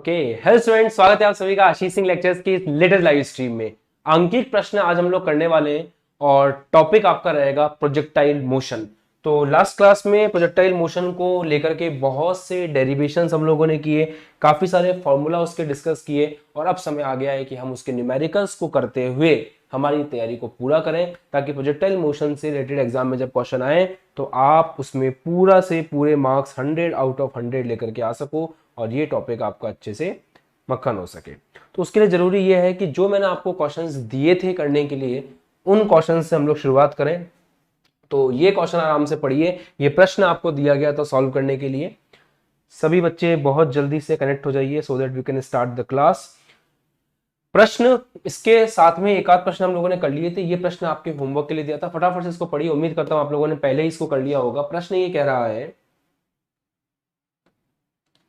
Okay hello student, स्वागत है आप सभी का आशीष सिंह लेक्चर्स की लेटेस्ट लाइव स्ट्रीम में। अंकित प्रश्न आज हम लोग करने वाले हैं और टॉपिक आपका रहेगा प्रोजेक्टाइल मोशन। तो लास्ट क्लास में प्रोजेक्टाइल मोशन को लेकर के बहुत से डेरिवेशंस हम लोगों ने किए, काफी सारे फॉर्मूला उसके डिस्कस किए और अब समय आ गया है कि हम उसके न्यूमेरिकल्स को करते हुए हमारी तैयारी को पूरा करें, ताकि प्रोजेक्टाइल मोशन से रिलेटेड एग्जाम में जब क्वेश्चन आए तो आप उसमें पूरा से पूरे मार्क्स 100 आउट ऑफ 100 लेकर के आ सको और ये टॉपिक आपका अच्छे से मक्खन हो सके। तो उसके लिए जरूरी ये है कि जो मैंने आपको क्वेश्चंस दिए थे करने के लिए, उन क्वेश्चंस से हम लोग शुरुआत करें। तो ये क्वेश्चन आराम से पढ़िए, ये प्रश्न आपको दिया गया था सॉल्व करने के लिए। सभी बच्चे बहुत जल्दी से कनेक्ट हो जाइए so that we can start the class. प्रश्न इसके साथ में एक आध प्रश्न हम लोगों ने कर लिए थे, ये प्रश्न आपके होमवर्क के लिए दिया था, फटाफट से इसको पढ़िए। उम्मीद करता हूं आप लोगों ने पहले ही इसको कर लिया होगा। प्रश्न ये कह रहा है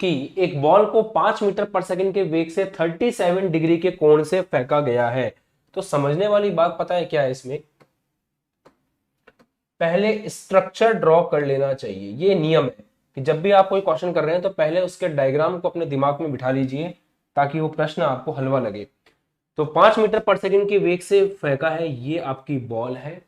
कि एक बॉल को 5 मीटर पर सेकंड के वेग से 37 डिग्री के कोण से फेंका गया है। तो समझने वाली बात पता है क्या है, इसमें पहले स्ट्रक्चर ड्रॉ कर लेना चाहिए। ये नियम है कि जब भी आप कोई क्वेश्चन कर रहे हैं तो पहले उसके डायग्राम को अपने दिमाग में बिठा लीजिए ताकि वो प्रश्न आपको हलवा लगे। तो 5 मीटर पर सेकंड के वेग से फेंका है, ये आपकी बॉल है।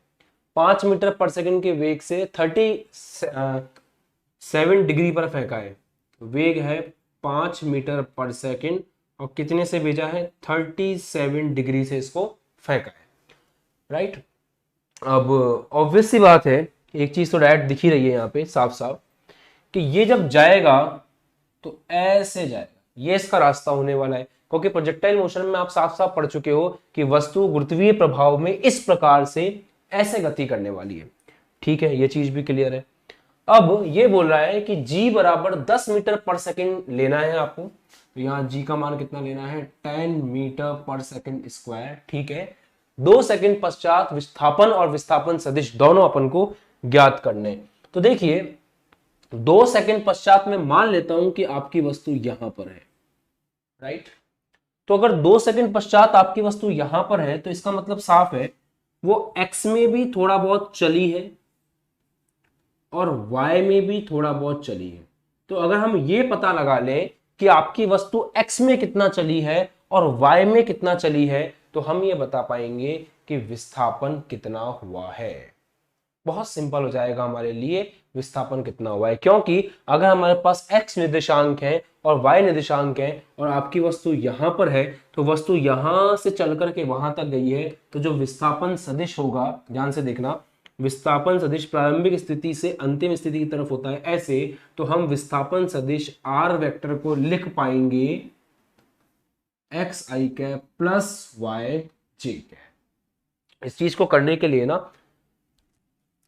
5 मीटर पर सेकंड के वेग से 37 डिग्री पर फेंका है। वेग है 5 मीटर पर सेकंड और कितने से भेजा है, 37 डिग्री से इसको फेंका है, राइट। अब ऑब्वियस सी बात है, एक चीज तो डायरेक्ट दिख ही रही है यहाँ पे साफ साफ कि ये जब जाएगा तो ऐसे जाएगा, ये इसका रास्ता होने वाला है। क्योंकि प्रोजेक्टाइल मोशन में आप साफ साफ पढ़ चुके हो कि वस्तु गुरुत्वीय प्रभाव में इस प्रकार से ऐसे गति करने वाली है, ठीक है, ये चीज भी क्लियर है। अब ये बोल रहा है कि g बराबर 10 मीटर पर सेकंड लेना है आपको। तो यहाँ g का मान कितना लेना है, 10 मीटर पर सेकंड स्क्वायर, ठीक है। 2 सेकंड पश्चात विस्थापन और विस्थापन सदिश दोनों अपन को ज्ञात करने। तो देखिए 2 सेकंड पश्चात में मान लेता हूं कि आपकी वस्तु यहां पर है, राइट। तो अगर 2 सेकंड पश्चात आपकी वस्तु यहां पर है तो इसका मतलब साफ है वो x में भी थोड़ा बहुत चली है और y में भी थोड़ा बहुत चली है। तो अगर हम ये पता लगा लें कि आपकी वस्तु x में कितना चली है और y में कितना चली है, तो हम ये बता पाएंगे कि विस्थापन कितना हुआ है। बहुत सिंपल हो जाएगा हमारे लिए विस्थापन कितना हुआ है, क्योंकि अगर हमारे पास x निर्देशांक है और y निर्देशांक है और आपकी वस्तु यहां पर है, तो वस्तु यहां से चल करके वहां तक गई है, तो जो विस्थापन सदिश होगा, ध्यान से देखना, विस्थापन सदिश प्रारंभिक स्थिति से अंतिम स्थिति की तरफ होता है ऐसे, तो हम विस्थापन सदिश r वेक्टर को लिख पाएंगे xi cap plus y j cap. इस चीज को करने के लिए ना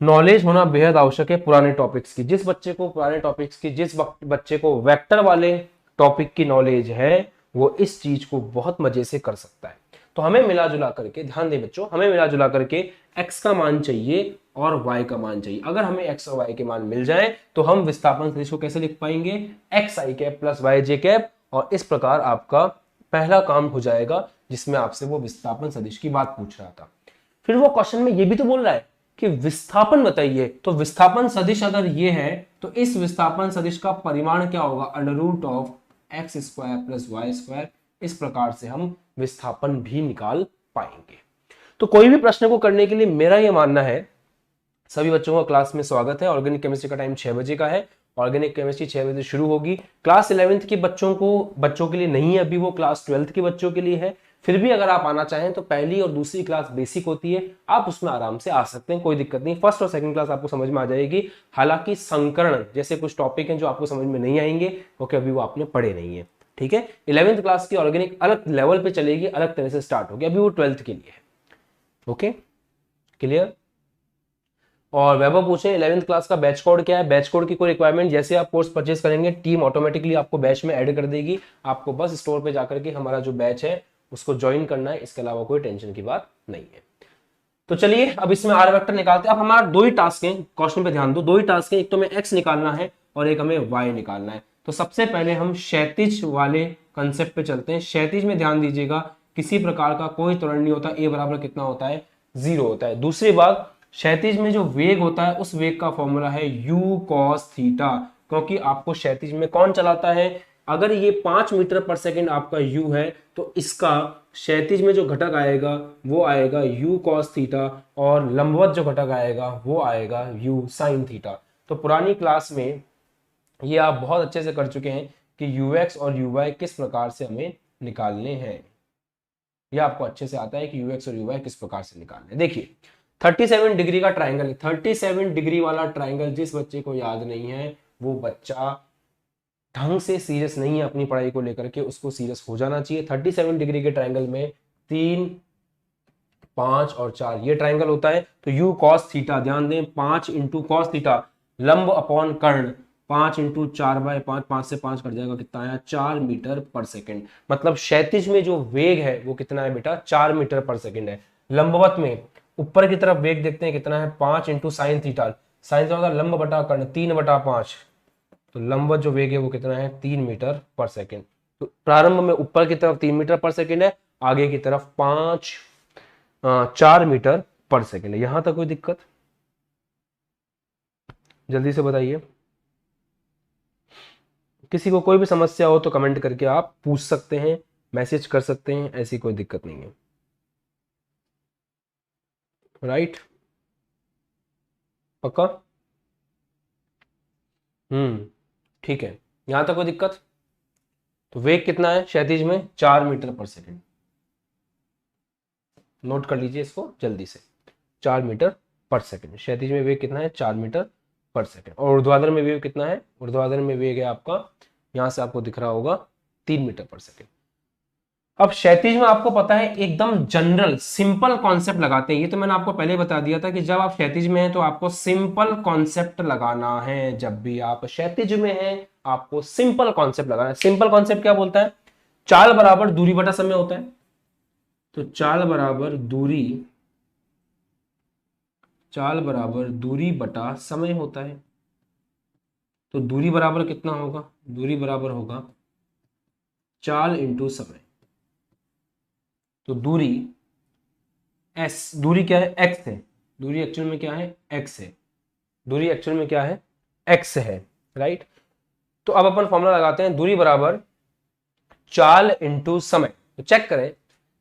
नॉलेज होना बेहद आवश्यक है पुराने टॉपिक्स की। जिस बच्चे को पुराने टॉपिक्स की, जिस बच्चे को वेक्टर वाले टॉपिक की नॉलेज है, वो इस चीज को बहुत मजे से कर सकता है। तो हमें मिला जुला करके, ध्यान दें बच्चों, हमें मिला जुला करके x का मान चाहिए और y का मान चाहिए। अगर हमें x और y के मान मिल जाए तो हम विस्थापन सदिश को कैसे लिख पाएंगे, xi cap plus yj cap, और इस प्रकार आपका पहला काम हो जाएगा जिसमें आपसे वो विस्थापन सदिश की बात पूछ रहा था। फिर वो क्वेश्चन में ये भी तो बोल रहा है कि विस्थापन बताइए। तो विस्थापन सदिश अगर ये है तो इस विस्थापन सदिश का परिमाण क्या होगा, under root of X square plus Y square. इस प्रकार से हम विस्थापन भी निकाल पाएंगे। तो कोई भी प्रश्न को करने के लिए मेरा यह मानना है, सभी बच्चों का क्लास में स्वागत है। ऑर्गेनिक केमिस्ट्री का टाइम 6 बजे का है। ऑर्गेनिक केमिस्ट्री 6 बजे शुरू होगी। क्लास 11th के बच्चों के लिए नहीं है अभी, वो क्लास 12th के बच्चों के लिए है। फिर भी अगर आप आना चाहें तो पहली और दूसरी क्लास बेसिक होती है, आप उसमें आराम से आ सकते हैं, कोई दिक्कत नहीं। फर्स्ट और सेकंड क्लास आपको समझ में आ जाएगी। हालांकि संकरण जैसे कुछ टॉपिक हैं जो आपको समझ में नहीं आएंगे क्योंकि अभी वो आपने पढ़े नहीं है, ठीक है। 11th क्लास की ऑर्गेनिक अलग लेवल पे चलेगी, अलग तरह से स्टार्ट होगी, अभी वो 12th के लिए है। Okay, clear. और वैभव पूछे 11th क्लास का बैच कोड क्या है। बैच कोड की कोई रिक्वायरमेंट, जैसे आप कोर्स परचेस करेंगे टीम ऑटोमेटिकली आपको बैच में ऐड कर देगी। आपको बस स्टोर पे जाकर के हमारा जो बैच है उसको ज्वाइन करना है, इसके अलावा कोई टेंशन की बात नहीं है। तो चलिए अब इसमें आर वेक्टर निकालते हैं। अब हमारा 2 ही टास्क हैं, क्वेश्चन पे ध्यान दो, 2 ही टास्क हैं, एक तो हमें एक्स निकालना है और एक हमें वाई निकालना है। तो सबसे पहले हम क्षैतिज वाले कंसेप्ट पे चलते हैं। क्षैतिज में ध्यान दीजिएगा, किसी प्रकार का कोई त्वरण नहीं होता, ए बराबर कितना होता है, 0 होता है। दूसरी बात, क्षैतिज में जो वेग होता है उस वेग का फॉर्मूला है u cos थीटा, क्योंकि आपको क्षैतिज में कौन चलाता है, अगर ये 5 मीटर पर सेकेंड आपका u है तो इसका क्षैतिज में जो घटक आएगा वो आएगा u cos थीटा, और लंबवत जो घटक आएगा वो आएगा u sin थीटा। तो पुरानी क्लास में ये आप बहुत अच्छे से कर चुके हैं कि ux और uy किस प्रकार से हमें निकालने हैं। ये आपको अच्छे से आता है कि ux और uy किस प्रकार से निकालने हैं। देखिए 37 डिग्री का ट्राइंगल है, 37 डिग्री वाला ट्राइंगल जिस बच्चे को याद नहीं है वो बच्चा ढंग से सीरियस नहीं है अपनी पढ़ाई को लेकर के, उसको सीरियस हो जाना चाहिए। 37 डिग्री के ट्राइंगल में 3, 5 और 4 ये ट्राइंगल होता है। तो u cos थीटा, ध्यान दें 5 इंटू cos थीटा, लंब अपॉन कर्ण, 5 इंटू 4/5, 5 से 5 कट जाएगा, कितना आया 4 मीटर पर सेकेंड। मतलब क्षैतिज में जो वेग है वो कितना है बेटा 4 मीटर पर सेकेंड है। लंबवत में ऊपर की तरफ वेग देखते हैं कितना है 5 into sine theta, sine theta लंब बटा कर्ण 3/5, तो लंबवत जो वेग है वो कितना है 3 मीटर पर सेकेंड। तो प्रारंभ में ऊपर की तरफ 3 मीटर पर सेकेंड है, आगे की तरफ 4 मीटर पर सेकेंड है। यहां तक कोई दिक्कत? जल्दी से बताइए, किसी को कोई भी समस्या हो तो कमेंट करके आप पूछ सकते हैं, मैसेज कर सकते हैं, ऐसी कोई दिक्कत नहीं है। राइट, पक्का? ठीक है, यहां तक कोई दिक्कत? तो वेग कितना है क्षैतिज में 4 मीटर पर सेकेंड, नोट कर लीजिए इसको जल्दी से। 4 मीटर पर सेकेंड क्षैतिज में वेग कितना है 4 मीटर पर सेकेंड। और ऊर्ध्वाधर में वेग कितना है, ऊर्ध्वाधर में वेग है आपका, यहां से आपको दिख रहा होगा 3 मीटर पर सेकेंड। अब क्षैतिज में आपको पता है एकदम जनरल सिंपल कॉन्सेप्ट लगाते हैं, ये तो मैंने आपको पहले बता दिया था कि जब आप क्षैतिज में हैं तो आपको सिंपल कॉन्सेप्ट लगाना है। जब भी आप क्षैतिज में हैं आपको सिंपल कॉन्सेप्ट लगाना है। सिंपल कॉन्सेप्ट क्या बोलता है, चाल बराबर दूरी बटा समय होता है। तो चाल बराबर दूरी बटा समय होता है। तो दूरी बराबर कितना होगा, दूरी बराबर होगा चाल इंटू समय। तो दूरी s, दूरी क्या है x है, दूरी एक्चुअल में क्या है x है, दूरी एक्चुअल में क्या है x है, राइट। तो अब अपन फॉर्मूला लगाते हैं, दूरी बराबर चाल इंटू समय। तो चेक करें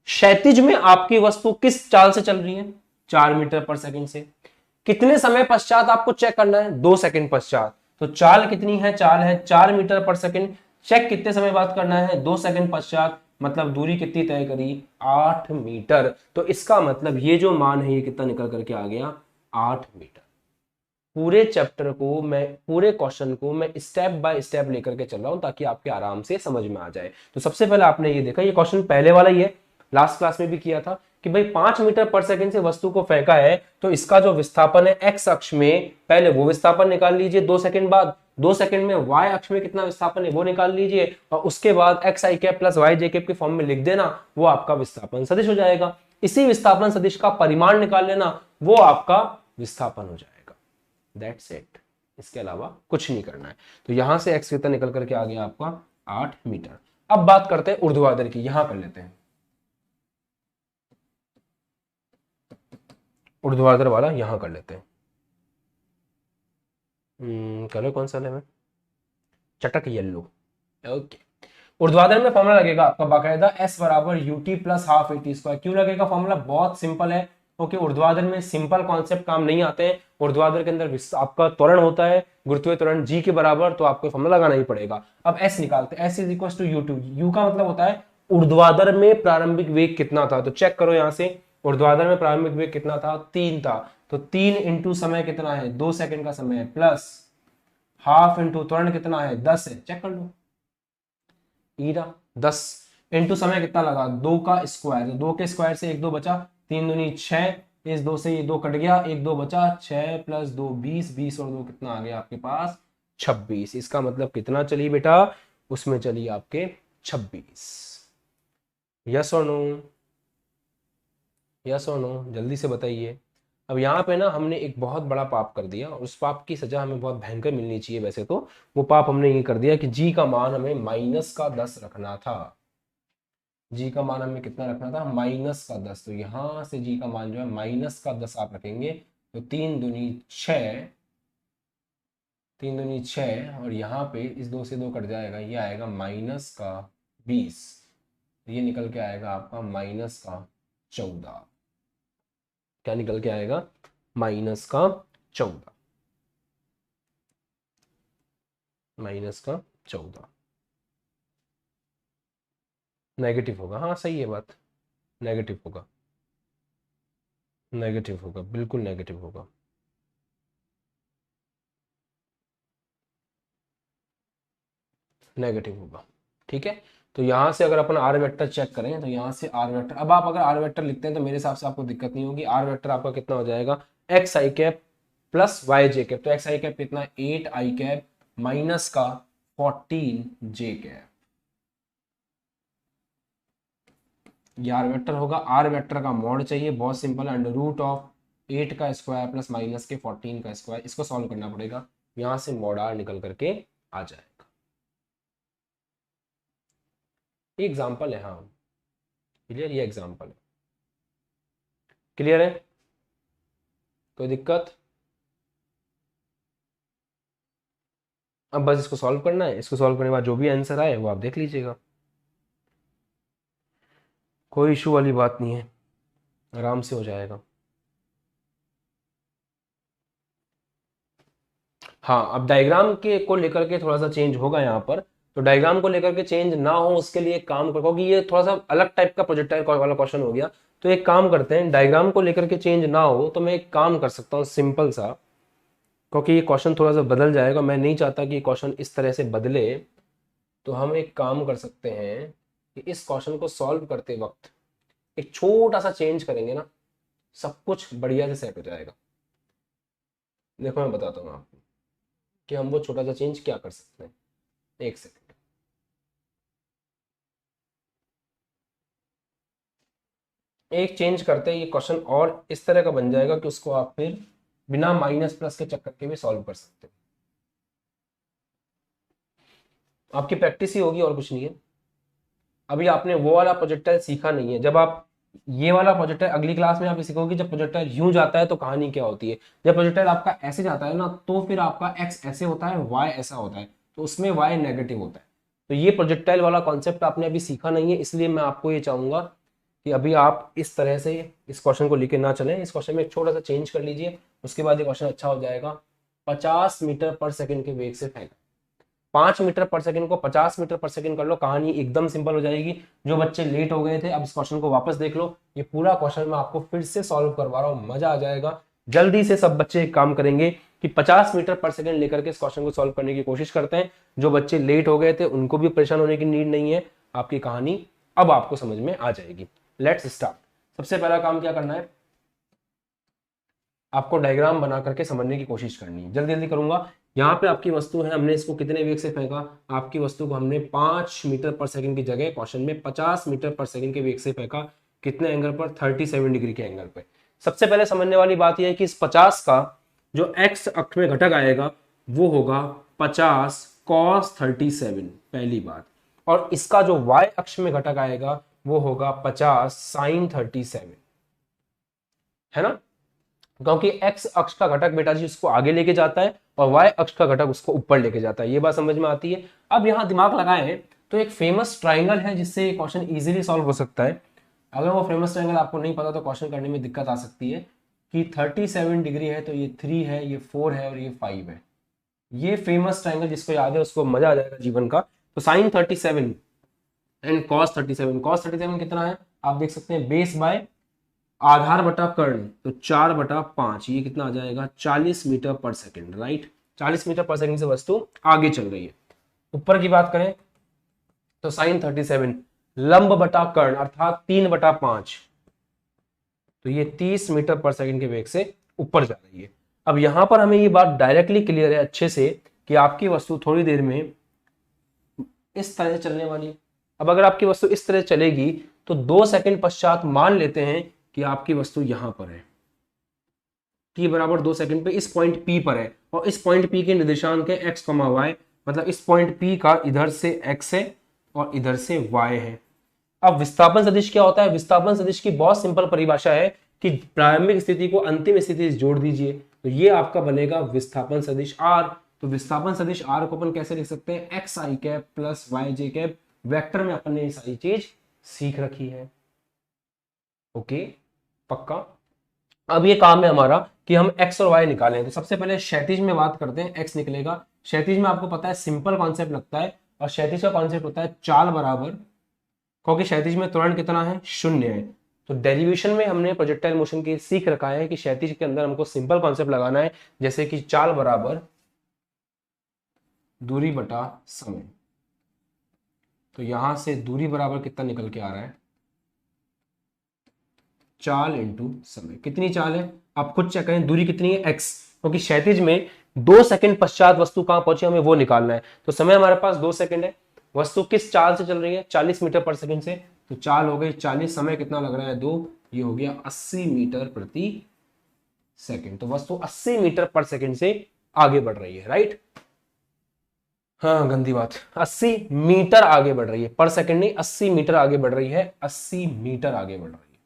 क्षैतिज में आपकी वस्तु किस चाल से चल रही है 4 मीटर पर सेकंड से, कितने समय पश्चात आपको चेक करना है 2 सेकंड पश्चात। तो चाल कितनी है, चाल है 4 मीटर पर सेकंड, चेक कितने समय बाद करना है 2 सेकंड पश्चात, मतलब दूरी कितनी तय करी 8 मीटर। तो इसका मतलब ये जो मान है ये कितना निकल करके आ गया 8 मीटर। पूरे चैप्टर को मैं, पूरे क्वेश्चन को मैं स्टेप बाय स्टेप लेकर के चल रहा हूं ताकि आपके आराम से समझ में आ जाए। तो सबसे पहले आपने ये देखा, ये क्वेश्चन पहले वाला ही है, लास्ट क्लास में भी किया था कि भाई 5 मीटर पर सेकंड से वस्तु को फेंका है तो इसका जो विस्थापन है एक्स अक्ष में, पहले वो विस्थापन निकाल लीजिए 2 सेकंड बाद, 2 सेकंड में वाई अक्ष में कितना विस्थापन है वो निकाल लीजिए, और उसके बाद एक्स आई कैप प्लस वाई जे कैप के फॉर्म में लिख देना, वो आपका विस्थापन सदिश हो जाएगा। इसी विस्थापन सदिश का परिमाण निकाल लेना, वो आपका विस्थापन हो जाएगा। दैट्स इट, इसके अलावा कुछ नहीं करना है। तो यहां से एक्स कितना निकल करके आ गया आपका 8 मीटर। अब बात करते हैं ऊर्ध्वाधर की, यहां कर लेते हैं ऊर्ध्वाधर वाला, यहां कर लेते हैं। कलर कौन सा लें, चटक येलो, ओके। ऊर्ध्वाधर में फॉर्मूला लगेगा आपका बाकायदा s बराबर ut plus half AT square. क्यों लगेगा फॉर्मूला, बहुत सिंपल है, ओके। ऊर्ध्वाधर में सिंपल कॉन्सेप्ट काम नहीं आते हैं, ऊर्ध्वाधर के अंदर आपका त्वरण होता है, गुरुत्वीय त्वरण g के बराबर, तो आपको फॉर्मूला लगाना ही पड़ेगा। अब s निकालते हैं, s is equal to u2, u का मतलब होता है ऊर्ध्वाधर में प्रारंभिक वेग कितना था। तो चेक करो यहां से, ऊर्ध्वाधर में प्रारंभिक वेग कितना था 3 था, तो 3 इंटू समय कितना है 2 सेकंड का समय है, प्लस हाफ इंटू त्वरण कितना है 10 है, चेक कर लो ईरा 10 इंटू समय कितना लगा 2 का स्क्वायर, 2 के स्क्वायर से 1 2 बचा, 3 दूनी 6, इस 2 से ये 2 कट गया, 1 2 बचा, 6 प्लस 2 20, 20 और 2 कितना आ गया आपके पास 26। इसका मतलब कितना चली बेटा, उसमें चली आपके 26। यस और नो, यस और नो, जल्दी से बताइए। अब यहाँ पे ना हमने एक बहुत बड़ा पाप कर दिया, और उस पाप की सजा हमें बहुत भयंकर मिलनी चाहिए वैसे तो। वो पाप हमने ये कर दिया कि जी का मान हमें -10 रखना था। जी का मान हमें कितना रखना था -10। तो यहां से जी का मान जो है -10 आप रखेंगे, तो 3 दूनी 6, 3 दूनी 6 और यहाँ पे इस 2 से 2 कट जाएगा, ये आएगा -20, ये निकल के आएगा आपका -14। क्या निकल के आएगा? -14, -14 नेगेटिव होगा। हाँ सही है बात, नेगेटिव होगा, नेगेटिव होगा, बिल्कुल नेगेटिव होगा। नेगेटिव होगा, ठीक है। तो यहाँ से अगर अपन आर वेक्टर चेक करें तो यहाँ से आर वेक्टर, अब आप अगर आर वेक्टर लिखते हैं तो मेरे हिसाब से आपको दिक्कत नहीं होगी। आर वेक्टर आपका कितना हो जाएगा? एक्स आई कैप प्लस वाई जे कैप। तो एक्स आई कैप कितना? 8 आई कैप माइनस का 14 जे कैप। ये आर वेक्टर होगा। आर वेक्टर का मॉड चाहिए, बहुत सिंपल है, √8 का स्क्वायर प्लस माइनस के 14 का स्क्वायर। इसको सॉल्व करना पड़ेगा, यहाँ से मॉड आर निकल करके आ जाएगा। एग्जाम्पल है, हाँ क्लियर, ये एग्जाम्पल है, क्लियर है, कोई दिक्कत? अब बस इसको सॉल्व करना है, इसको सॉल्व करने के बाद जो भी आंसर आए वो आप देख लीजिएगा, कोई इशू वाली बात नहीं है, आराम से हो जाएगा। हाँ अब डायग्राम के को लेकर के थोड़ा सा चेंज होगा यहाँ पर। तो डायग्राम को लेकर के चेंज ना हो उसके लिए एक काम करो, क्योंकि ये थोड़ा सा अलग टाइप का प्रोजेक्टाइल वाला क्वेश्चन हो गया। तो एक काम करते हैं, डायग्राम को लेकर के चेंज ना हो तो मैं एक काम कर सकता हूँ सिंपल सा, क्योंकि ये क्वेश्चन थोड़ा सा बदल जाएगा, मैं नहीं चाहता कि ये क्वेश्चन इस तरह से बदले। तो हम एक काम कर सकते हैं कि इस क्वेश्चन को सॉल्व करते वक्त एक छोटा सा चेंज करेंगे ना, सब कुछ बढ़िया से सेट हो जाएगा। देखो मैं बताता हूँ आपको कि हम वो छोटा सा चेंज क्या कर सकते हैं। एक सेकंड, एक चेंज करते हैं, ये क्वेश्चन और इस तरह का बन जाएगा कि उसको आप फिर बिना माइनस प्लस के चक्कर के भी सॉल्व कर सकते हैं। आपकी प्रैक्टिस ही होगी और कुछ नहीं है। अभी आपने वो वाला प्रोजेक्टाइल सीखा नहीं है। जब आप ये वाला प्रोजेक्टाइल अगली क्लास में आप सीखोगे, जब प्रोजेक्टाइल यूं जाता है तो कहानी क्या होती है। जब प्रोजेक्टाइल आपका ऐसे जाता है ना, तो फिर आपका एक्स ऐसे होता है, वाई ऐसा होता है, तो उसमें वाई नेगेटिव होता है। तो ये प्रोजेक्टाइल वाला कॉन्सेप्ट आपने अभी सीखा नहीं है, इसलिए मैं आपको ये चाहूंगा कि अभी आप इस तरह से इस क्वेश्चन को लेकर ना चलें। इस क्वेश्चन में एक छोटा सा चेंज कर लीजिए, उसके बाद ये क्वेश्चन अच्छा हो जाएगा। 50 मीटर पर सेकंड के वेग से फेंका। 5 मीटर पर सेकंड को 50 मीटर पर सेकंड कर लो, कहानी एकदम सिंपल हो जाएगी। जो बच्चे लेट हो गए थे अब इस क्वेश्चन को वापस देख लो, ये पूरा क्वेश्चन मैं आपको फिर से सॉल्व करवा रहा हूँ, मजा आ जाएगा। जल्दी से सब बच्चे एक काम करेंगे कि 50 मीटर पर सेकंड लेकर के इस क्वेश्चन को सॉल्व करने की कोशिश करते हैं। जो बच्चे लेट हो गए थे उनको भी परेशान होने की नीड नहीं है, आपकी कहानी अब आपको समझ में आ जाएगी। Let's start. सबसे पहला काम क्या करना है, आपको डायग्राम बना करके समझने की कोशिश करनी है। जल्दी जल्दी करूंगा। यहाँ पे आपकी वस्तु है, हमने इसको कितने वेग से फेंका? आपकी वस्तु को हमने 5 मीटर पर सेकंड की जगह क्वेश्चन में 50 मीटर पर सेकंड के वेग से फेंका। कितने एंगल पर? 37 डिग्री के एंगल पे। सबसे पहले समझने वाली बात यह है कि इस 50 का जो एक्स अक्ष में घटक आएगा वो होगा 50 cos 37, पहली बात। और इसका जो y अक्ष में घटक आएगा वो होगा 50 sin 37, है ना, क्योंकि x अक्ष का घटक बेटा जी उसको आगे लेके जाता है और y अक्ष का घटक उसको ऊपर लेके जाता है। ये बात समझ में आती है। अब यहां दिमाग लगाएं तो एक फेमस ट्राइंगल है जिससे ये क्वेश्चन इजीली सॉल्व हो सकता है। अगर वो फेमस ट्राइंगल आपको नहीं पता तो क्वेश्चन करने में दिक्कत आ सकती है कि 37 डिग्री है तो ये 3 है, ये 4 है और ये 5 है। ये फेमस ट्राइंगल जिसको याद है उसको मजा आ जाएगा जीवन का। तो साइन 37 एंड कॉस 37, कॉस 37 कितना है आप देख सकते हैं, बेस बाय आधार बटा कर्ण, तो 4/5, ये कितना आ जाएगा? 40 मीटर पर सेकंड, राइट। 40 मीटर पर सेकंड से वस्तु आगे चल रही है। ऊपर की बात करें तो साइन 37 लंब बटा कर्ण अर्थात 3/5, तो ये 30 मीटर पर सेकंड के वेग से ऊपर जा रही है। अब यहां पर हमें ये बात डायरेक्टली क्लियर है अच्छे से कि आपकी वस्तु थोड़ी देर में इस तरह से चलने वाली है। अब अगर आपकी वस्तु इस तरह चलेगी तो 2 सेकंड पश्चात मान लेते हैं कि आपकी वस्तु यहां पर है, t बराबर 2 सेकंड पे इस पॉइंट P पर है और इस पॉइंट P के निर्देशांक है x, y, मतलब इस पॉइंट P का इधर से x है और इधर से y है। अब विस्थापन सदिश क्या होता है? विस्थापन सदिश की बहुत सिंपल परिभाषा है कि प्रारंभिक स्थिति को अंतिम स्थिति से जोड़ दीजिए, तो ये आपका बनेगा विस्थापन सदिश R। तो विस्थापन सदिश आर को अपन कैसे लिख सकते हैं, एक्स आई कैप प्लस वाई जे कैप। वेक्टर में अपन ने ये सारी चीज सीख रखी है। ओके, पक्का। अब ये काम है हमारा कि हम x और y निकालें। तो सबसे पहले क्षैतिज में बात करते हैं, x निकलेगा। क्षैतिज में आपको पता है सिंपल कॉन्सेप्ट लगता है, और क्षैतिज का कॉन्सेप्ट होता है चाल बराबर, क्योंकि क्षैतिज में त्वरण कितना है, शून्य है। तो डेरिवेशन में हमने प्रोजेक्टाइल मोशन की सीख रखा है कि क्षैतिज के अंदर हमको सिंपल कॉन्सेप्ट लगाना है, जैसे कि चाल बराबर दूरी बटा समय। तो यहां से दूरी बराबर कितना निकल के आ रहा है, चाल इंटू समय। कितनी चाल है आप खुद चेक करें, दूरी कितनी है x, क्योंकि क्षैतिज में 2 सेकंड पश्चात वस्तु कहां पहुंची हमें वो निकालना है। तो समय हमारे पास 2 सेकंड है, वस्तु किस चाल से चल रही है, 40 मीटर पर सेकंड से। तो चाल हो गई 40, समय कितना लग रहा है 2, ये हो गया 80 मीटर प्रति सेकंड। तो वस्तु 80 मीटर पर सेकंड से आगे बढ़ रही है, राइट। हाँ गंदी बात, 80 मीटर आगे बढ़ रही है, पर सेकंड नहीं, 80 मीटर आगे बढ़ रही है, 80 मीटर आगे बढ़ रही है।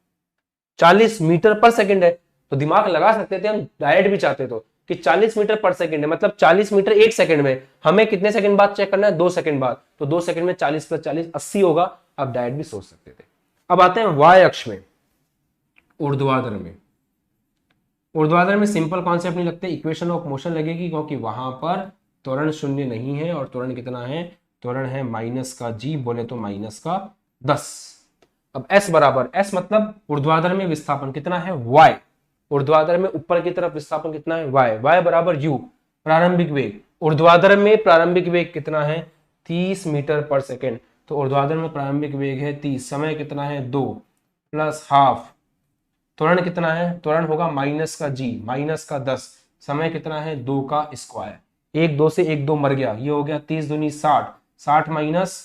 40 मीटर पर सेकंड है, तो दिमाग लगा सकते थे हम, डायरेक्ट भी चाहते तो कि 40 मीटर पर सेकंड है, मतलब 40 मीटर एक सेकंड में। हमें कितने सेकंड बाद चेक करना है, 2 सेकंड बाद। तो 2 सेकंड में 40 प्लस 40 80 होगा। आप डायरेक्ट भी सोच सकते थे। अब आते हैं y अक्ष में, ऊर्ध्वाधर में। ऊर्ध्वाधर में सिंपल कॉन्सेप्ट नहीं लगते, इक्वेशन ऑफ मोशन लगेगी, क्योंकि वहां पर त्वरण शून्य नहीं है, और त्वरण कितना है, त्वरण है माइनस का g, बोले तो माइनस का 10। अब s बराबर, s मतलब ऊर्ध्वाधर में विस्थापन कितना है y, ऊर्ध्वाधर में ऊपर की तरफ विस्थापन कितना है y, y बराबर u, प्रारंभिक वेग। ऊर्ध्वाधर में प्रारंभिक वेग कितना है 30 मीटर पर सेकेंड। तो ऊर्ध्वाधर में प्रारंभिक वेग है 30, समय कितना है 2 प्लस हाफ, त्वरण कितना है, त्वरण होगा माइनस का g, माइनस का 10, समय कितना है 2 का स्क्वायर। 1 2 से 1 2 मर गया, ये हो गया 30 दूनी 60, 60 माइनस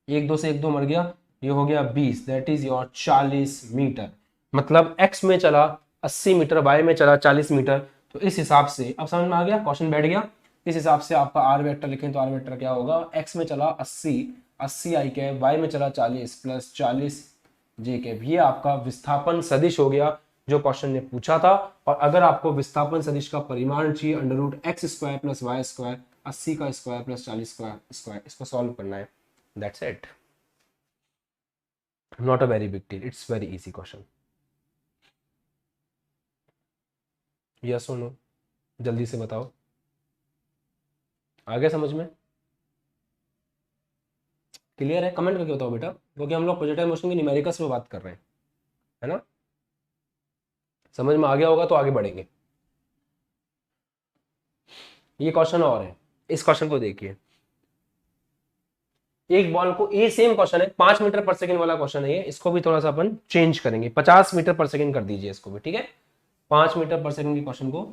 1 2 से 1 2 मर गया, ये हो गया 20, दैट इज योर 40 मीटर। मतलब x में चला 80 मीटर, y में चला 40 मीटर। तो इस हिसाब से अब समझ में आ गया, क्वेश्चन बैठ गया। इस हिसाब से आपका आर वेक्टर लिखें तो आर वेक्टर क्या होगा, x में चला 80, 80 आई कैप, y में चला 40 प्लस 40 जे कैप। ये आपका विस्थापन सदिश हो गया जो क्वेश्चन ने पूछा था। और अगर आपको विस्थापन सदिश का परिमाण चाहिए, under root X square plus Y square, 80 का स्क्वायर प्लस 40 का स्क्वायर, इसको सॉल्व करना है। That's it, not a very big deal, it's very easy question. Yes और नो, जल्दी से बताओ, आ गया समझ में, क्लियर है? कमेंट करके बताओ बेटा, क्योंकि हम लोग प्रोजेक्टाइल मोशन की न्यूमेरिकल्स पे बात कर रहे हैं, है ना। समझ में आ गया होगा तो आगे बढ़ेंगे। ये क्वेश्चन और है, इस क्वेश्चन को देखिए। एक बॉल को, ये सेम क्वेश्चन है, 5 मीटर पर सेकंड वाला क्वेश्चन है ये, इसको भी थोड़ा सा अपन चेंज करेंगे, 50 मीटर पर सेकंड कर दीजिए इसको भी, ठीक है। 5 मीटर पर सेकंड के क्वेश्चन को,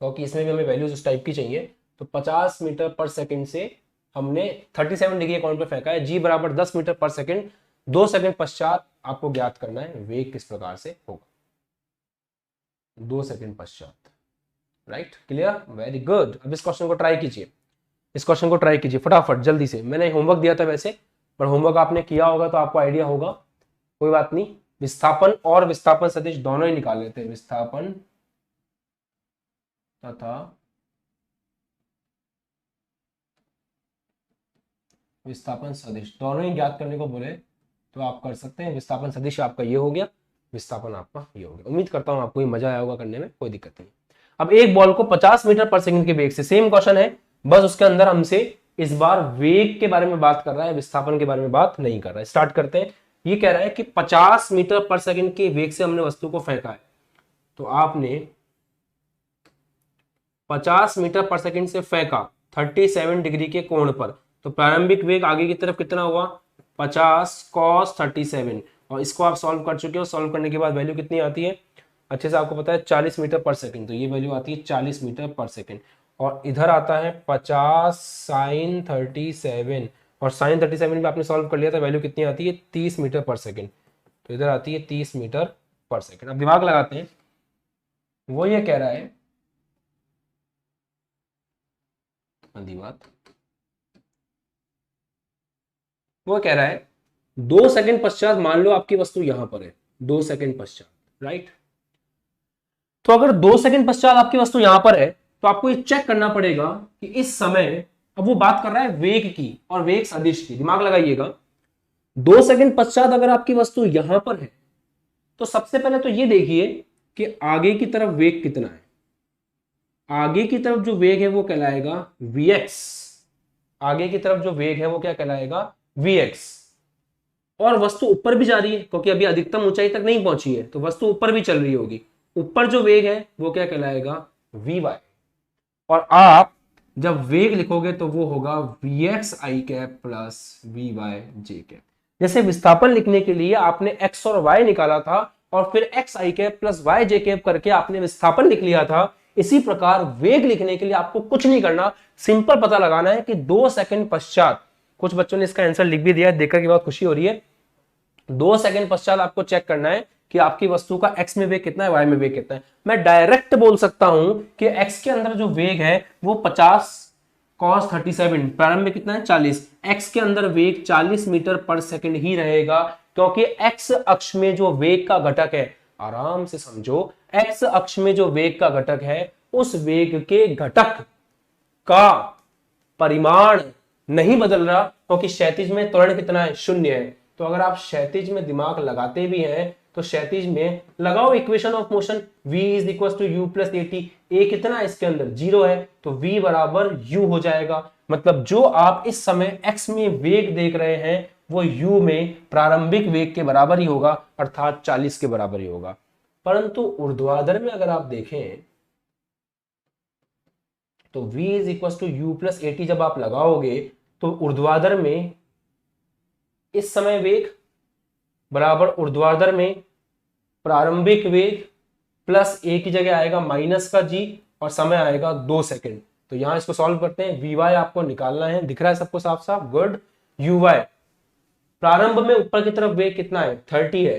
क्योंकि इसमें भी हमें वैल्यूज उस टाइप की चाहिए। तो 50 मीटर पर सेकंड से हमने 37 डिग्री अकाउंट पे फेंका है, जी बराबर 10 मीटर पर सेकंड। 2 सेकंड पश्चात आपको ज्ञात करना है वेग किस प्रकार से होगा, 2 सेकंड पश्चात, राइट, क्लियर, वेरी गुड। अब इस क्वेश्चन को ट्राई कीजिए, इस क्वेश्चन को ट्राई कीजिए फटाफट जल्दी से। मैंने होमवर्क दिया था वैसे, पर होमवर्क आपने किया होगा तो आपको आइडिया होगा, कोई बात नहीं। विस्थापन और विस्थापन सदिश दोनों ही निकाल लेते हैं, विस्थापन तथा विस्थापन सदिश दोनों ही ज्ञात करने को बोले तो आप कर सकते हैं। विस्थापन सदिश आपका ये हो गया, विस्थापन आपका ये हो गया। उम्मीद करता हूं आपको ये मजा आया होगा करने में, कोई दिक्कत नहीं। अब एक बॉल को 50 मीटर पर सेकंड के वेग से, सेम क्वेश्चन है, बस उसके अंदर हमसे इस बार वेग के बारे में बात कर रहा है, विस्थापन के बारे में बात नहीं कर रहा है। स्टार्ट करते हैं। ये कह रहा है कि 50 मीटर पर सेकंड के वेग से हमने वस्तु को फेंका है। तो आपने 50 मीटर पर सेकंड से फेंका 37 डिग्री के कोण पर, तो प्रारंभिक वेग आगे की तरफ कितना हुआ 50 cos 37, और इसको आप सॉल्व कर चुके हो। सॉल्व करने के बाद वैल्यू कितनी आती है, अच्छे से आपको पता है 40 मीटर पर सेकंड, तो ये वैल्यू आती है 40 मीटर पर सेकंड। और इधर आता है 50 sin 37, और sin 37 भी आपने सॉल्व कर लिया था, वैल्यू कितनी आती है 30 मीटर पर सेकंड, तो इधर आती है 30 मीटर पर सेकंड। अब दिमाग लगाते हैं, वो ये कह रहा है, बात वो कह रहा है 2 सेकंड पश्चात मान लो आपकी वस्तु यहां पर है, 2 सेकंड पश्चात, राइट। तो अगर 2 सेकंड पश्चात आपकी वस्तु यहां पर है, तो आपको ये चेक करना पड़ेगा कि इस समय, अब वो बात कर रहा है वेग की और वेग सदिश की, दिमाग लगाइएगा। 2 सेकंड पश्चात अगर आपकी वस्तु यहां पर है तो सबसे पहले तो ये देखिए कि आगे की तरफ वेग कितना है। आगे की तरफ जो वेग है वो कहलाएगा vx। आगे की तरफ जो वेग है वो क्या कहलाएगा, vx। और वस्तु ऊपर भी जा रही है क्योंकि अभी अधिकतम ऊंचाई तक नहीं पहुंची है, तो वस्तु ऊपर भी चल रही होगी। ऊपर जो वेग है वो क्या कहलाएगा, vy। और आप जब वेग लिखोगे तो वो होगा vx i cap plus vy j cap. जैसे विस्थापन लिखने के लिए आपने x और y निकाला था और फिर x i cap plus y j cap करके आपने विस्थापन लिख लिया था, इसी प्रकार वेग लिखने के लिए आपको कुछ नहीं करना, सिंपल पता लगाना है कि 2 सेकंड पश्चात, कुछ बच्चों ने इसका आंसर लिख भी दिया है, देखकर की बहुत खुशी हो रही है। 2 सेकंड पश्चात आपको चेक करना है कि आपकी वस्तु का x में वेग कितना है, y में वेग कितना है। मैं डायरेक्ट बोल सकता हूं कि x के अंदर जो वेग है वो 50 cos 37, प्रारंभ में कितना है 40, x के अंदर वेग 40 मीटर पर सेकंड ही रहेगा क्योंकि x अक्ष में जो वेग का घटक है, आराम से समझो, x अक्ष में जो वेग का घटक है उस वेग के घटक का परिमाण नहीं बदल रहा क्योंकि क्षैतिज में त्वरण कितना है, 0 है। तो अगर आप क्षैतिज में दिमाग लगाते भी हैं तो क्षैतिज में लगाओ equation of motion, v is equal to U plus A T. A कितना है इसके अंदर, 0 है, तो v बराबर u हो जाएगा। मतलब जो आप इस समय x में वेग देख रहे हैं वो u में प्रारंभिक वेग के बराबर ही होगा, अर्थात 40 के बराबर ही होगा। परंतु ऊर्ध्वाधर में अगर आप देखें तो v is equal to U plus A T जब आप लगाओगे तो ऊर्ध्वाधर में इस समय वेग बराबर ऊर्ध्वाधर में प्रारंभिक वेग प्लस ए की जगह आएगा माइनस का जी और समय आएगा 2 सेकंड। तो यहां इसको सॉल्व करते हैं, वी वाई आपको निकालना है, दिख रहा है सबको साफ साफ, गुड। यू वाई प्रारंभ में ऊपर की तरफ वेग कितना है 30 है,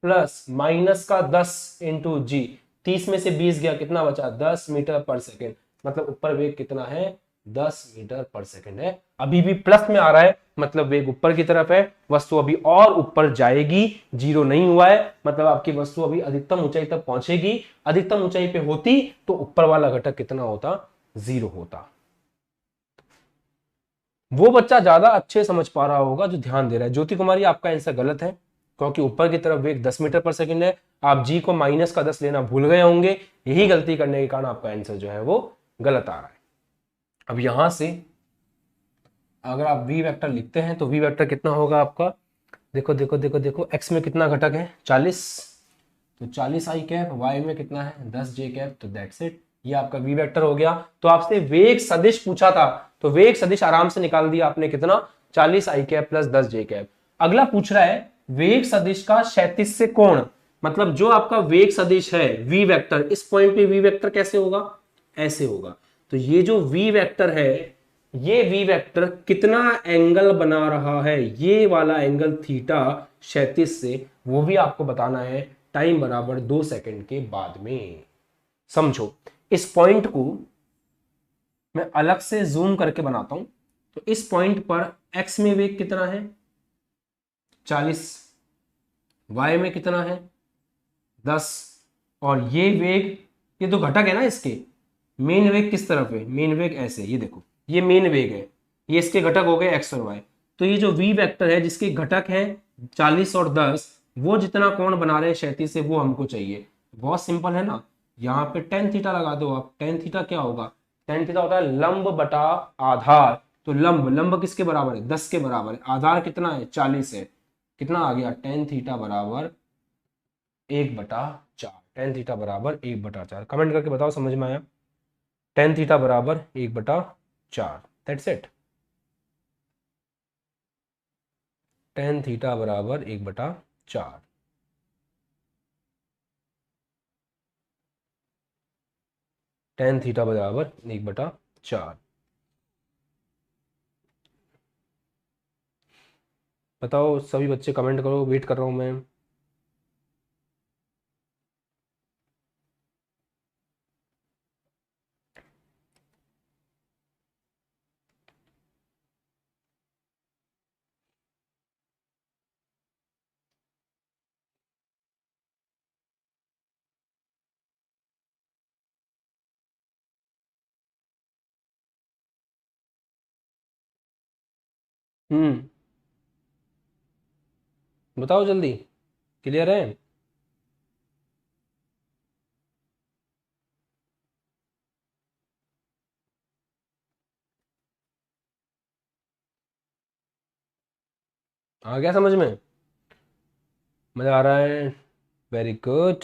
प्लस माइनस का 10 इंटू जी, 30 में से 20 गया, कितना बचा 10 मीटर पर सेकेंड। मतलब ऊपर वेग कितना है 10 मीटर पर सेकेंड है, अभी भी प्लस में आ रहा है, मतलब वेग ऊपर की तरफ है, वस्तु अभी और ऊपर जाएगी, जीरो नहीं हुआ है, मतलब आपकी वस्तु अभी अधिकतम ऊंचाई तक पहुंचेगी। अधिकतम ऊंचाई पे होती तो ऊपर वाला घटक कितना होता, 0 होता। वो बच्चा ज्यादा अच्छे समझ पा रहा होगा जो ध्यान दे रहा है। ज्योति कुमारी आपका आंसर गलत है क्योंकि ऊपर की तरफ वेग 10 मीटर पर सेकंड है, आप जी को माइनस का 10 लेना भूल गए होंगे, यही गलती करने के कारण आपका आंसर जो है वो गलत आ रहा है। अब यहां से अगर आप वी वेक्टर लिखते हैं तो वी वेक्टर कितना होगा आपका, देखो देखो देखो देखो, एक्स में कितना घटक है 40, तो 40 आई कैप, वाई में कितना है 10 जे कैप, तो दैट्स इट, ये आपका वी वेक्टर हो गया। तो आपसे वेग सदिश पूछा था तो वेग सदिश आराम से निकाल दिया आपने, कितना 40 आई कैप प्लस 10 जे कैप। अगला पूछ रहा है वेग सदिश का क्षैतिज से कोण, मतलब जो आपका वेग सदिश है वी वेक्टर, इस पॉइंट पे वी वेक्टर कैसे होगा, ऐसे होगा। तो ये जो वी वेक्टर है, ये वी वेक्टर कितना एंगल बना रहा है, ये वाला एंगल थीटा क्षैतिज से, वो भी आपको बताना है टाइम बराबर 2 सेकंड के बाद में। समझो, इस पॉइंट को मैं अलग से जूम करके बनाता हूं। तो इस पॉइंट पर एक्स में वेग कितना है 40, वाई में कितना है 10, और ये वेग, ये तो घटक है ना इसके, मेन वेग किस तरफ है, मेन वेग ऐसे, ये देखो ये मेन वेग है, ये इसके घटक हो गए एक्स और वाई। तो ये जो वी वेक्टर है जिसके घटक है 40 और 10, वो जितना कोण बना रहे हैं क्षैतिज से वो हमको चाहिए। बहुत सिंपल है ना, यहाँ पे टेन थीटा लगा दो आप। टेन थीटा क्या होगा, टेन थीटा होता है लंब बटा आधार। तो लंब, लंब किसके बराबर है 10 के बराबर है, आधार कितना है 40 है, कितना आ गया टेन थीटा बराबर 1/4। टेन थीटा बराबर 1/4, कमेंट करके बताओ समझ में आया। टेन थीटा बराबर 1/4, दैट्स इट। टेन थीटा बराबर 1/4। टेन थीटा बराबर 1/4। बताओ सभी बच्चे कमेंट करो, वेट कर रहा हूँ मैं। बताओ जल्दी, क्लियर है? आ गया समझ में? मजा आ रहा है? Very good.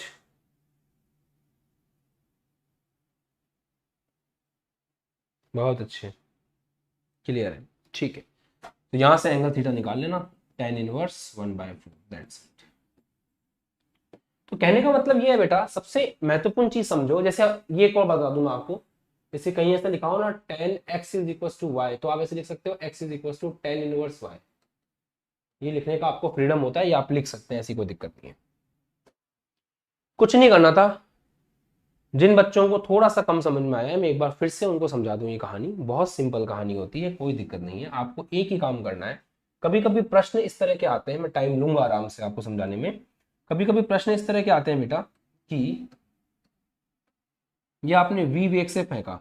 बहुत अच्छे, क्लियर है। ठीक है, तो यहां से एंगल थीटा निकाल लेना, tan इनवर्स 1/4, दैट्स इट। तो कहने का मतलब ये है बेटा, सबसे महत्वपूर्ण चीज समझो। जैसे ये एक और बता दूं मैं आपको, जैसे कहीं ऐसा लिखा हो ना tan x is equal to Y, तो आप ऐसे लिख सकते हो x is equal to tan inverse y। ये लिखने का आपको फ्रीडम होता है, ये आप लिख सकते हैं, ऐसी कोई दिक्कत नहीं है। कुछ नहीं करना था। जिन बच्चों को थोड़ा सा कम समझ में आया है, मैं एक बार फिर से उनको समझा दूं। ये कहानी बहुत सिंपल कहानी होती है, कोई दिक्कत नहीं है। आपको एक ही काम करना है। कभी कभी प्रश्न इस तरह के आते हैं, मैं टाइम लूंगा आराम से आपको समझाने में। कभी कभी प्रश्न इस तरह के आते हैं बेटा कि ये आपने v वेग से फेंका,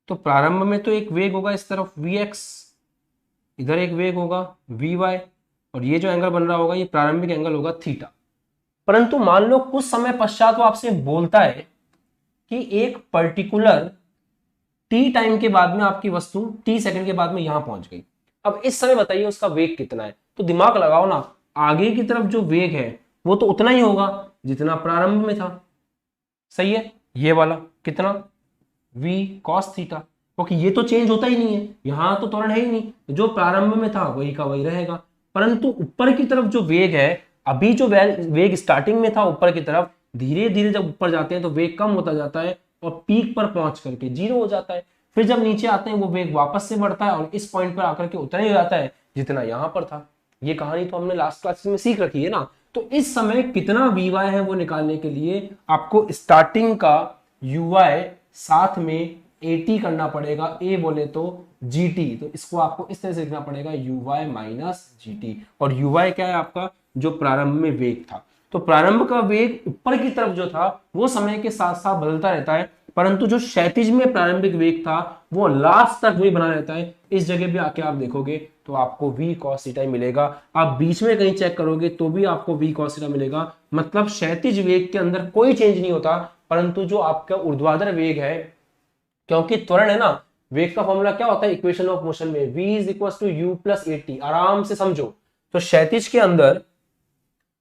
तो प्रारंभ में तो एक वेग होगा इस तरफ vx, इधर एक वेग होगा vy, और ये जो एंगल बन रहा होगा ये प्रारंभिक एंगल होगा थीटा। परंतु मान लो कुछ समय पश्चात वो आपसे बोलता है कि एक पर्टिकुलर टी टाइम के बाद में आपकी वस्तु टी सेकंड के बाद में यहां पहुंच गई। अब इस समय बताइए उसका वेग कितना है? तो दिमाग लगाओ ना, आगे की तरफ जो वेग है वो तो उतना ही होगा जितना प्रारंभ में था। सही है? ये वाला कितना, v cos थीटा, क्योंकि ये तो चेंज होता ही नहीं है, यहां तो त्वरण है ही नहीं, जो प्रारंभ में था वही का वही रहेगा। परंतु ऊपर की तरफ जो वेग है, अभी जो वेग स्टार्टिंग में था ऊपर की तरफ, धीरे धीरे जब ऊपर जाते हैं तो वेग कम होता जाता है और पीक पर पहुंच करके जीरो हो जाता है। फिर जब नीचे आते हैं वो वेग वापस से बढ़ता है और इस पॉइंट पर आकर के उतना ही हो जाता है जितना यहां पर था। ये कहानी तो हमने लास्ट क्लासेस में सीख रखी है ना। तो इस समय कितना वी वाई है वो निकालने के लिए आपको स्टार्टिंग का यू वाई साथ में एटी करना पड़ेगा, ए बोले तो जीटी। तो इसको आपको इस तरह से लिखना पड़ेगा यू वाई माइनस जीटी। और यू वाई क्या है आपका, जो प्रारंभ में वेग था। तो प्रारंभ का वेग ऊपर की तरफ जो था वो समय के साथ साथ बदलता रहता है, परंतु जो क्षैतिज में प्रारंभिक वेग था वो लास्ट तक वही बना रहता है। इस जगह भी आके आप देखोगे तो आपको v cos थीटा मिलेगा। आप बीच में कहीं चेक करोगे तो भी आपको v cos थीटा मिलेगा। मतलब क्षैतिज वेग के अंदर कोई चेंज नहीं होता, परंतु जो आपका ऊर्ध्वाधर वेग है, क्योंकि त्वरण है ना, वेग का फॉर्मूला क्या होता है इक्वेशन ऑफ मोशन में, v is equal to U plus A T. आराम से समझो, तो क्षैतिज के अंदर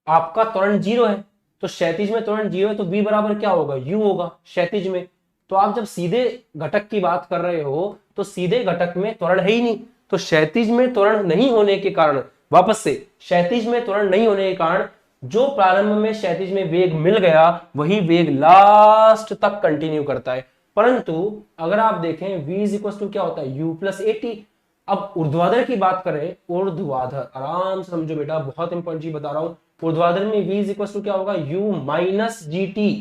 आपका त्वरण जीरो है, तो क्षैतिज में त्वरण जीरो है तो v बराबर क्या होगा, u होगा क्षैतिज में। तो आप जब सीधे घटक की बात कर रहे हो तो सीधे घटक में त्वरण है ही नहीं, तो क्षैतिज में त्वरण नहीं होने के कारण, वापस से क्षैतिज में त्वरण नहीं होने के कारण जो प्रारंभ में क्षैतिज में वेग मिल गया वही वेग लास्ट तक कंटिन्यू करता है। परंतु अगर आप देखें v इज इक्वल टू क्या होता है, u प्लस ए टी। अब ऊर्ध्वाधर की बात करें, ऊर्ध्वाधर आराम से समझो बेटा, बहुत इंपॉर्टेंट चीज बता रहा हूं। ऊर्ध्वाधर में v इज इक्वल टू क्या होगा, u माइनस जी टी,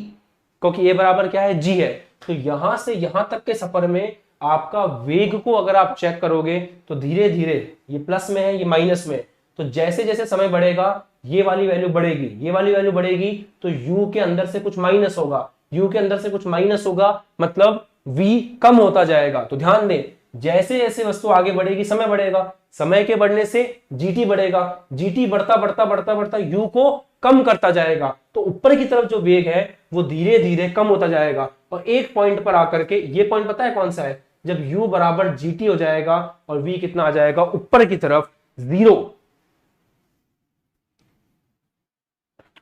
क्योंकि ये बराबर क्या है, g है। तो यहां से यहां तक के सफर में आपका वेग को अगर आप चेक करोगे तो धीरे धीरे ये प्लस में है ये माइनस में, तो जैसे जैसे समय बढ़ेगा ये वाली वैल्यू बढ़ेगी, ये वाली वैल्यू बढ़ेगी, तो u के अंदर से कुछ माइनस होगा, u के अंदर से कुछ माइनस होगा, मतलब v कम होता जाएगा। तो ध्यान दें, जैसे जैसे वस्तु आगे बढ़ेगी समय बढ़ेगा, समय के बढ़ने से gt बढ़ेगा, gt बढ़ता बढ़ता बढ़ता बढ़ता u को कम करता जाएगा। तो ऊपर की तरफ जो वेग है वो धीरे धीरे कम होता जाएगा और एक पॉइंट पर आकर के, ये पॉइंट पता है कौन सा है, जब u बराबर gt हो जाएगा और v कितना आ जाएगा ऊपर की तरफ, जीरो।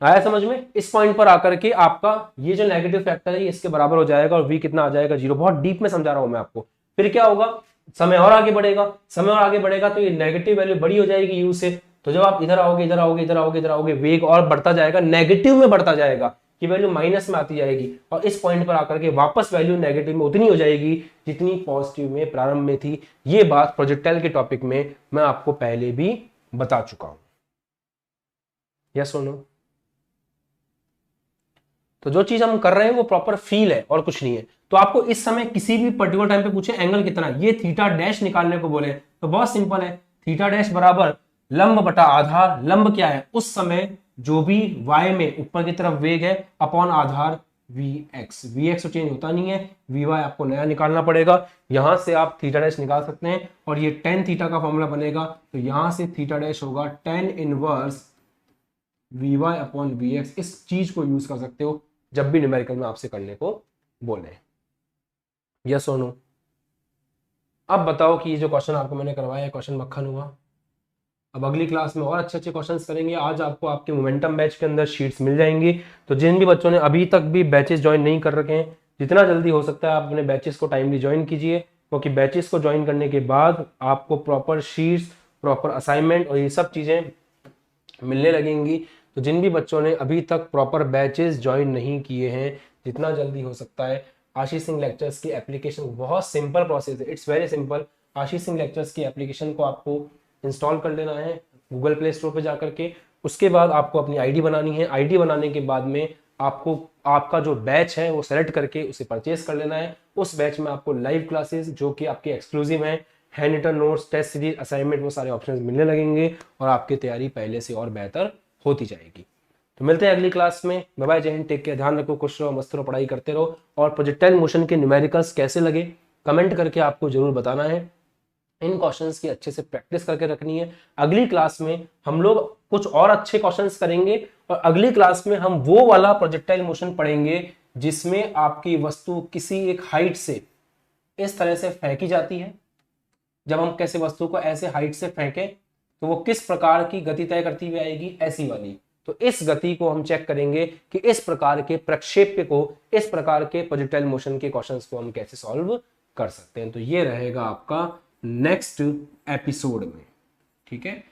आया समझ में? इस पॉइंट पर आकर के आपका ये जो नेगेटिव फैक्टर है ये इसके बराबर हो जाएगा और v कितना आ जाएगा, जीरो। बहुत डीप में समझा रहा हूं मैं आपको। फिर क्या होगा, समय और आगे बढ़ेगा, समय और आगे बढ़ेगा तो ये नेगेटिव वैल्यू बड़ी हो जाएगी u से। तो जब आप इधर आओगे इधर आओगे इधर आओगे इधर आओगे, वेग और बढ़ता जाएगा, नेगेटिव में बढ़ता जाएगा, ये वैल्यू माइनस में आती जाएगी और इस पॉइंट पर आकर के वापस वैल्यू नेगेटिव में उतनी हो जाएगी जितनी पॉजिटिव में प्रारंभ में थी। ये बात प्रोजेक्टाइल के टॉपिक में मैं आपको पहले भी बता चुका हूं। यस और नो? तो जो चीज हम कर रहे हैं वो प्रॉपर फील है और कुछ नहीं है। तो आपको इस समय किसी भी पर्टिकुलर टाइम पे पूछे एंगल कितना, ये थीटा डैश निकालने को बोले तो बहुत सिंपल है, थीटा डैश बराबर लंब बटा आधार। लंब क्या है, उस समय जो भी y में ऊपर की तरफ वेग है अपॉन आधार वी एक्स तो चेंज होता नहीं है, वी वाई आपको नया निकालना पड़ेगा। यहां से आप थीटा डैश निकाल सकते हैं और ये टेन थीटा का फॉर्मूला बनेगा, तो यहां से थीटा डैश होगा tan inverse V Y upon V X. इस चीज को यूज कर सकते हो जब भी न्यूमेरिकल में आपसे करने को बोले। यस और नो? अब बताओ कि ये जो क्वेश्चन आपको मैंने करवाया है क्वेश्चन मक्खन हुआ? अब अगली क्लास में और अच्छे अच्छे क्वेश्चंस करेंगे। आज आपको आपके मोमेंटम बैच के अंदर शीट्स मिल जाएंगी, तो जिन भी बच्चों ने अभी तक भी बैचेस ज्वाइन नहीं कर रखे हैं, जितना जल्दी हो सकता है आप अपने बैचेस को टाइमली ज्वाइन कीजिए, क्योंकि बैचेस को ज्वाइन करने के बाद आपको प्रॉपर शीट्स, प्रॉपर असाइनमेंट और ये सब चीज़ें मिलने लगेंगी। तो जिन भी बच्चों ने अभी तक प्रॉपर बैचेस ज्वाइन नहीं किए हैं, जितना जल्दी हो सकता है आशीष सिंह लेक्चर्स की एप्लीकेशन, बहुत सिंपल प्रोसेस है, it's very simple. Ashish Singh lectures की एप्लीकेशन को आपको इंस्टॉल कर लेना है गूगल प्ले स्टोर पे जाकर के। उसके बाद आपको अपनी आईडी बनानी है। आईडी बनाने के बाद में आपको आपका जो बैच है वो सेलेक्ट करके उसे परचेज कर लेना है। उस बैच में आपको लाइव क्लासेस जो कि आपके एक्सक्लूसिव हैं, handwritten notes, test series, assignment, वो सारे ऑप्शंस मिलने लगेंगे और आपकी तैयारी पहले से और बेहतर होती जाएगी। तो मिलते हैं अगली क्लास में। बाय बाय, जय हिंद, टेक केयर, ध्यान रखो, खुश रहो, मस्त रहो, पढ़ाई करते रहो। और प्रोजेक्टाइल मोशन के न्यूमेरिकल्स कैसे लगे कमेंट करके आपको जरूर बताना है। इन क्वेश्चंस की अच्छे से प्रैक्टिस करके रखनी है। अगली क्लास में हम लोग कुछ और अच्छे क्वेश्चंस करेंगे और अगली क्लास में हम वो वाला प्रोजेक्टाइल मोशन पढ़ेंगे जिसमें आपकी वस्तु किसी एक हाइट से इस तरह से फेंकी जाती है। जब हम कैसे वस्तु को ऐसे हाइट से फेंकें तो वो किस प्रकार की गति तय करती हुई आएगी, ऐसी वाली। तो इस गति को हम चेक करेंगे कि इस प्रकार के प्रक्षेप्य को, इस प्रकार के प्रोजेक्टाइल मोशन के क्वेश्चंस को हम कैसे सॉल्व कर सकते हैं। तो ये रहेगा आपका नेक्स्ट एपिसोड में, ठीक है?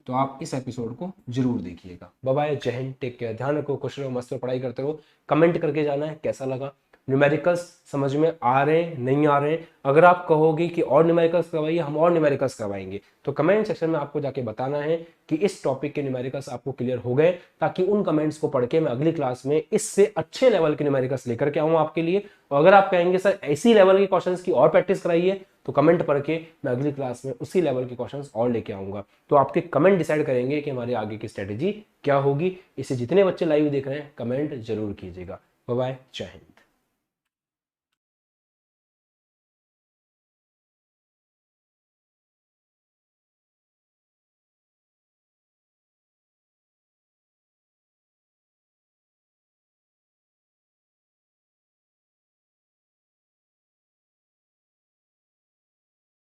तो आप इस एपिसोड को जरूर देखिएगा। बाय बाय, जय हिंद, टेक केयर, ध्यान रखो, खुश रहो, मस्त रहो, पढ़ाई करते रहो। कमेंट करके जाना है कैसा लगा, न्यूमेरिकल्स समझ में आ रहे हैं नहीं आ रहे हैं। अगर आप कहोगे कि और न्यूमेरिकल्स करवाइए, हम और न्यूमेरिकल्स करवाएंगे। तो कमेंट सेक्शन में आपको जाके बताना है कि इस टॉपिक के न्यूमेरिकल्स आपको क्लियर हो गए, ताकि उन कमेंट्स को पढ़ के मैं अगली क्लास में इससे अच्छे लेवल के न्यूमेरिकल्स लेकर के आऊँ आपके लिए। और अगर आप कहेंगे सर ऐसी लेवल के क्वेश्चंस की और प्रैक्टिस कराइए, तो कमेंट पढ़ के मैं अगली क्लास में उसी लेवल के क्वेश्चंस और लेके आऊंगा। तो आपके कमेंट डिसाइड करेंगे कि हमारे आगे की स्ट्रेटेजी क्या होगी। इसे जितने बच्चे लाइव देख रहे हैं कमेंट जरूर कीजिएगा। बाय बाय, जय हिंद।